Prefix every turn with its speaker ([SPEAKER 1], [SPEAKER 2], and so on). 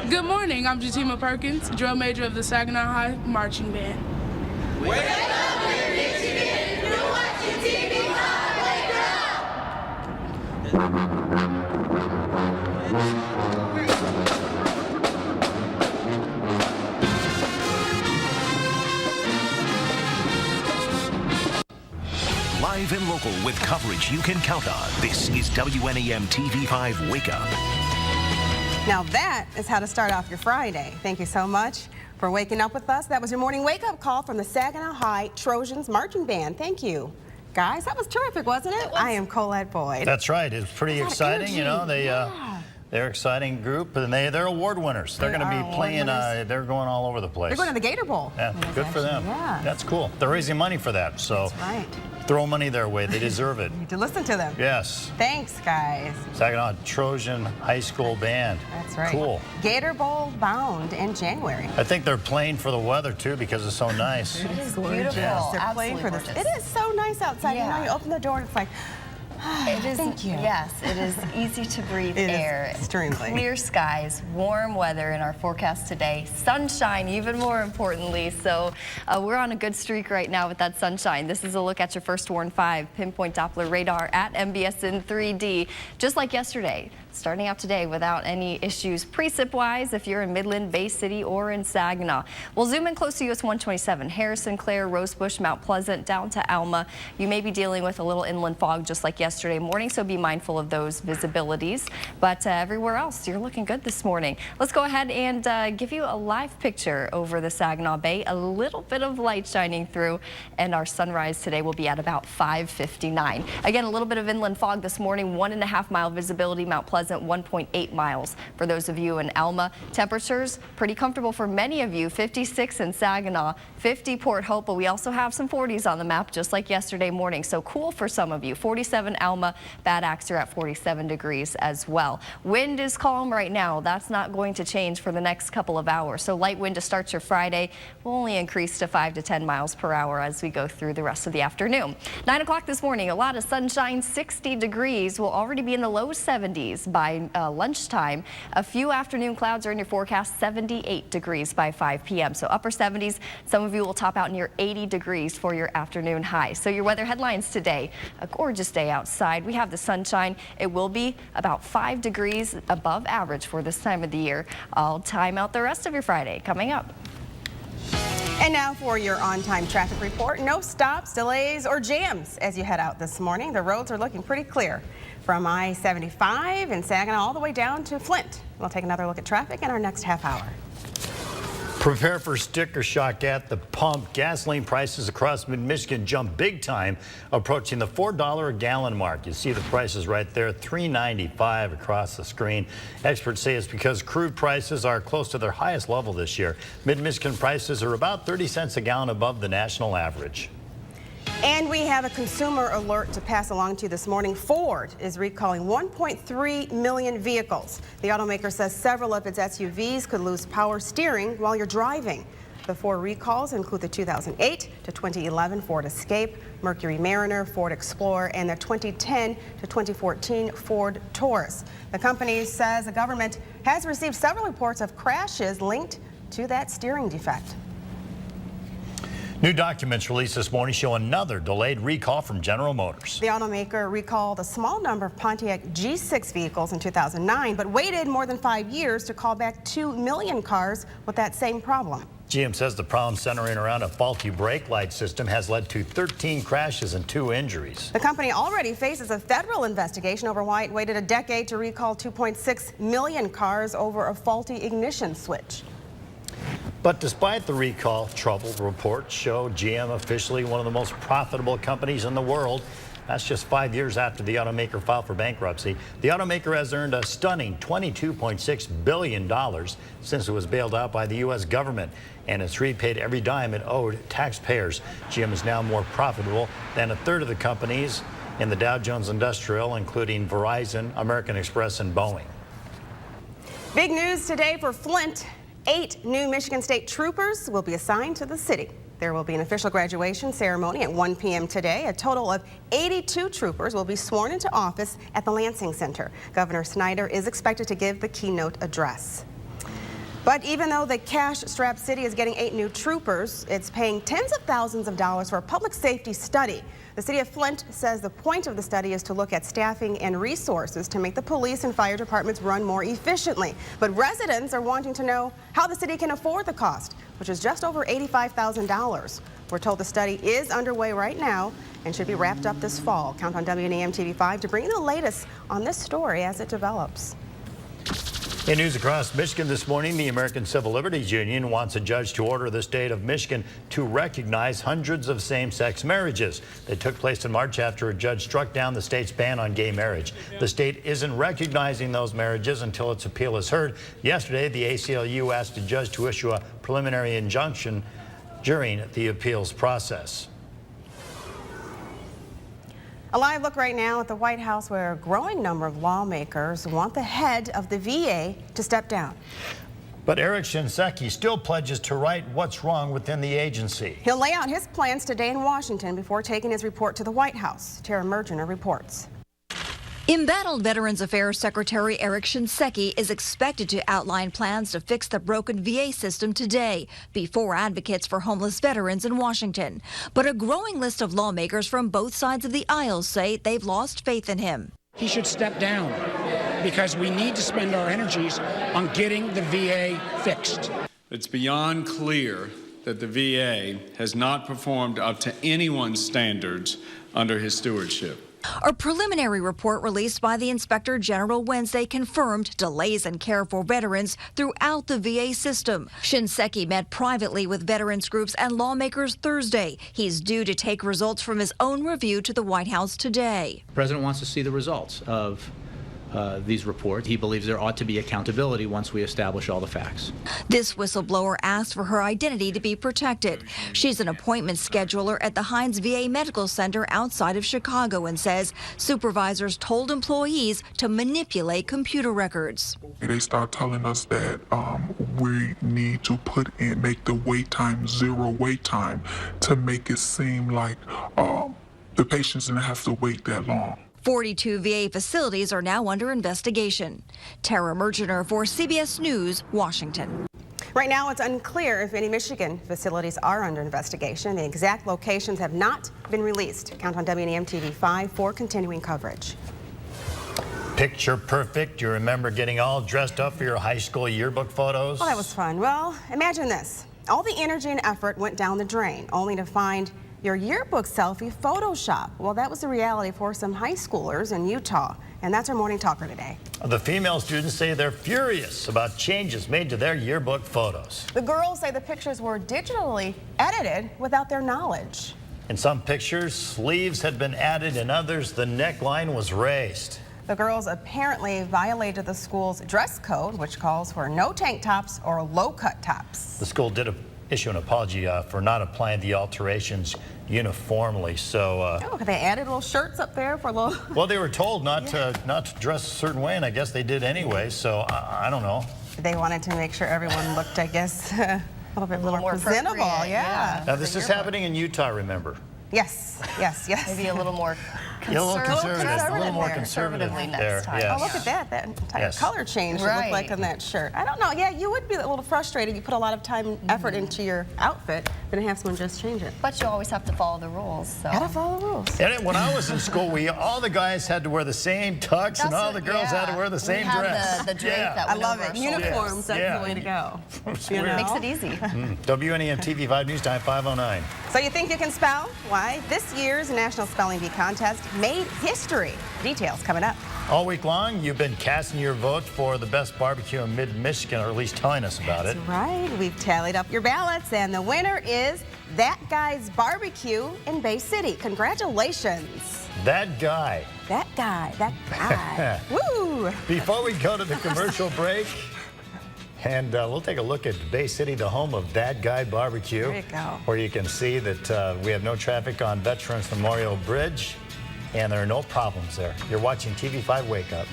[SPEAKER 1] Good morning, I'm Jatima Perkins, drill major of the Saginaw High Marching Band.
[SPEAKER 2] Wake up, we're Michigan! You're watching TV 5, wake
[SPEAKER 3] Live and local with coverage you can count on. This is WNAM TV5 Wake Up.
[SPEAKER 4] Now that is how to start off your Friday. Thank you so much for waking up with us. That was your morning wake-up call from the Saginaw High Trojans Marching Band. Thank you. Guys, that was terrific, wasn't it? I am Colette Boyd.
[SPEAKER 5] That's right. It was pretty exciting. You know, they're an exciting group, and they're award winners. They're going to be playing, they're going all over the place.
[SPEAKER 4] They're going to the Gator Bowl.
[SPEAKER 5] Yeah, good for them.
[SPEAKER 4] Yeah.
[SPEAKER 5] That's cool. They're raising money for that, so
[SPEAKER 4] that's right.
[SPEAKER 5] Throw money their way. They deserve it.
[SPEAKER 4] You need to listen to them.
[SPEAKER 5] Yes.
[SPEAKER 4] Thanks, guys.
[SPEAKER 5] Saginaw Trojan High School Band.
[SPEAKER 4] That's right.
[SPEAKER 5] Cool.
[SPEAKER 4] Gator Bowl bound in January.
[SPEAKER 5] I think they're playing for the weather, too, because it's so nice.
[SPEAKER 6] It is beautiful.
[SPEAKER 4] Yes, they're playing for this. It is so nice outside.
[SPEAKER 6] Yeah.
[SPEAKER 4] You know, you open the door and it's like,
[SPEAKER 6] it is,
[SPEAKER 4] thank you.
[SPEAKER 6] Yes, it is easy to breathe air.
[SPEAKER 4] Extremely.
[SPEAKER 6] Clear skies, warm weather in our forecast today. Sunshine, even more importantly. So we're on a good streak right now with that sunshine. This is a look at your first Warn 5 pinpoint Doppler radar at MBS in 3D. Just like yesterday, starting out today without any issues precip-wise if you're in Midland, Bay City, or in Saginaw. We'll zoom in close to US 127, Harrison, Clare, Rosebush, Mount Pleasant, down to Alma. You may be dealing with a little inland fog just like yesterday morning, so be mindful of those visibilities. But everywhere else, you're looking good this morning. Let's go ahead and give you a live picture over the Saginaw Bay. A little bit of light shining through, and our sunrise today will be at about 5:59. Again, a little bit of inland fog this morning, 1.5 mile visibility, Mount Pleasant 1.8 miles. For those of you in Alma, temperatures pretty comfortable for many of you. 56 in Saginaw, 50 Port Hope, but we also have some 40s on the map just like yesterday morning. So cool for some of you. 47 Alma, Bad Axe are at 47 degrees as well. Wind is calm right now. That's not going to change for the next couple of hours. So light wind to start your Friday will only increase to 5 to 10 miles per hour as we go through the rest of the afternoon. 9 o'clock this morning, a lot of sunshine, 60 degrees. We'll already be in the low 70s by lunchtime. A few afternoon clouds are in your forecast, 78 degrees by 5 p.m. So upper 70s. Some of you will top out near 80 degrees for your afternoon high. So your weather headlines today, a gorgeous day outside. We have the sunshine. It will be about 5 degrees above average for this time of the year. I'll time out the rest of your Friday coming up.
[SPEAKER 4] And now for your on-time traffic report. No stops, delays, or jams as you head out this morning. The roads are looking pretty clear from I-75 in Saginaw all the way down to Flint. We'll take another look at traffic in our next half hour.
[SPEAKER 5] Prepare for sticker shock at the pump. Gasoline prices across mid-Michigan jump big time, approaching the $4 a gallon mark. You see the prices right there, $3.95 across the screen. Experts say it's because crude prices are close to their highest level this year. Mid-Michigan prices are about 30 cents a gallon above the national average.
[SPEAKER 4] And we have a consumer alert to pass along to you this morning. Ford is recalling 1.3 million vehicles. The automaker says several of its SUVs could lose power steering while you're driving. The 4 recalls include the 2008 to 2011 Ford Escape, Mercury Mariner, Ford Explorer, and the 2010 to 2014 Ford Taurus. The company says the government has received several reports of crashes linked to that steering defect.
[SPEAKER 5] New documents released this morning show another delayed recall from General Motors.
[SPEAKER 4] The automaker recalled a small number of Pontiac G6 vehicles in 2009, but waited more than 5 years to call back 2 million cars with that same problem.
[SPEAKER 5] GM says the problem centering around a faulty brake light system has led to 13 crashes and 2 injuries.
[SPEAKER 4] The company already faces a federal investigation over why it waited a decade to recall 2.6 million cars over a faulty ignition switch.
[SPEAKER 5] But despite the recall, troubled reports show GM officially one of the most profitable companies in the world. That's just 5 years after the automaker filed for bankruptcy. The automaker has earned a stunning $22.6 billion since it was bailed out by the U.S. government, and it's repaid every dime it owed taxpayers. GM is now more profitable than a third of the companies in the Dow Jones Industrial, including Verizon, American Express, and Boeing.
[SPEAKER 4] Big news today for Flint. 8 new Michigan State troopers will be assigned to the city. There will be an official graduation ceremony at 1 p.m. today. A total of 82 troopers will be sworn into office at the Lansing Center. Governor Snyder is expected to give the keynote address. But even though the cash-strapped city is getting 8 new troopers, it's paying tens of thousands of dollars for a public safety study. The city of Flint says the point of the study is to look at staffing and resources to make the police and fire departments run more efficiently. But residents are wanting to know how the city can afford the cost, which is just over $85,000. We're told the study is underway right now and should be wrapped up this fall. Count on WNEM TV5 to bring you the latest on this story as it develops.
[SPEAKER 5] In news across Michigan this morning, the American Civil Liberties Union wants a judge to order the state of Michigan to recognize hundreds of same-sex marriages. They took place in March after a judge struck down the state's ban on gay marriage. The state isn't recognizing those marriages until its appeal is heard. Yesterday, the ACLU asked a judge to issue a preliminary injunction during the appeals process.
[SPEAKER 4] A live look right now at the White House, where a growing number of lawmakers want the head of the VA to step down.
[SPEAKER 5] But Eric Shinseki still pledges to right what's wrong within the agency.
[SPEAKER 4] He'll lay out his plans today in Washington before taking his report to the White House. Tara Mergener reports.
[SPEAKER 7] Embattled Veterans Affairs Secretary Eric Shinseki is expected to outline plans to fix the broken VA system today before advocates for homeless veterans in Washington. But a growing list of lawmakers from both sides of the aisle say they've lost faith in him.
[SPEAKER 8] He should step down because we need to spend our energies on getting the VA fixed.
[SPEAKER 9] It's beyond clear that the VA has not performed up to anyone's standards under his stewardship.
[SPEAKER 7] A preliminary report released by the Inspector General Wednesday confirmed delays in care for veterans throughout the VA system. Shinseki met privately with veterans groups and lawmakers Thursday. He's due to take results from his own review to the White House today.
[SPEAKER 10] The president wants to see the results of these reports. He believes there ought to be accountability once we establish all the facts.
[SPEAKER 7] This whistleblower asked for her identity to be protected. She's an appointment scheduler at the Hines VA Medical Center outside of Chicago and says supervisors told employees to manipulate computer records.
[SPEAKER 11] They start telling us that we need to make the wait time 0 wait time to make it seem like the patients didn't have to wait that long.
[SPEAKER 7] 42 VA facilities are now under investigation. Tara Mergener for CBS News, Washington.
[SPEAKER 4] Right now, it's unclear if any Michigan facilities are under investigation. The exact locations have not been released. Count on WNEM TV5 for continuing coverage.
[SPEAKER 5] Picture perfect. You remember getting all dressed up for your high school yearbook photos?
[SPEAKER 4] Oh, that was fun. Well, imagine this. All the energy and effort went down the drain, only to find your yearbook selfie Photoshop. Well, that was the reality for some high schoolers in Utah, and that's our morning talker today.
[SPEAKER 5] The female students say they're furious about changes made to their yearbook photos.
[SPEAKER 4] The girls say the pictures were digitally edited without their knowledge.
[SPEAKER 5] In some pictures, sleeves had been added. In others, the neckline was raised.
[SPEAKER 4] The girls apparently violated the school's dress code, which calls for no tank tops or low-cut tops.
[SPEAKER 5] The school did issue an apology for not applying the alterations uniformly. So
[SPEAKER 4] they added little shirts up there for a little.
[SPEAKER 5] Well, they were told not to dress a certain way, and I guess they did anyway. So I don't know.
[SPEAKER 4] They wanted to make sure everyone looked, I guess, a little bit more presentable. Yeah.
[SPEAKER 5] Now this is happening in Utah, remember?
[SPEAKER 4] Yes.
[SPEAKER 6] Maybe a little more
[SPEAKER 5] conservative. A little more conservative there.
[SPEAKER 4] Oh, look at that. That entire color change would look like on that shirt. I don't know. Yeah, you would be a little frustrated. You put a lot of time and effort into your outfit, then have someone just change it.
[SPEAKER 6] But you always have to follow the rules. So.
[SPEAKER 4] Gotta follow the rules.
[SPEAKER 5] And when I was in school, all the guys had to wear the same tux, and all the girls had to wear the same dress.
[SPEAKER 6] The drape that
[SPEAKER 4] I love it. Uniforms, that's the way to go.
[SPEAKER 6] Makes it easy.
[SPEAKER 5] WNEM TV5 News Time 5:09.
[SPEAKER 4] So you think you can spell? Why, this year's National Spelling Bee contest made history. Details coming up.
[SPEAKER 5] All week long, you've been casting your vote for the best barbecue in mid-Michigan, or at least telling us about it.
[SPEAKER 4] That's right. We've tallied up your ballots, and the winner is That Guy's Barbecue in Bay City. Congratulations.
[SPEAKER 5] That guy.
[SPEAKER 4] That guy. Woo!
[SPEAKER 5] Before we go to the commercial break, and we'll take a look at Bay City, the home of That Guy Barbecue.
[SPEAKER 4] There you go.
[SPEAKER 5] Where you can see that we have no traffic on Veterans Memorial Bridge, and there are no problems there. You're watching TV5 Wake Up.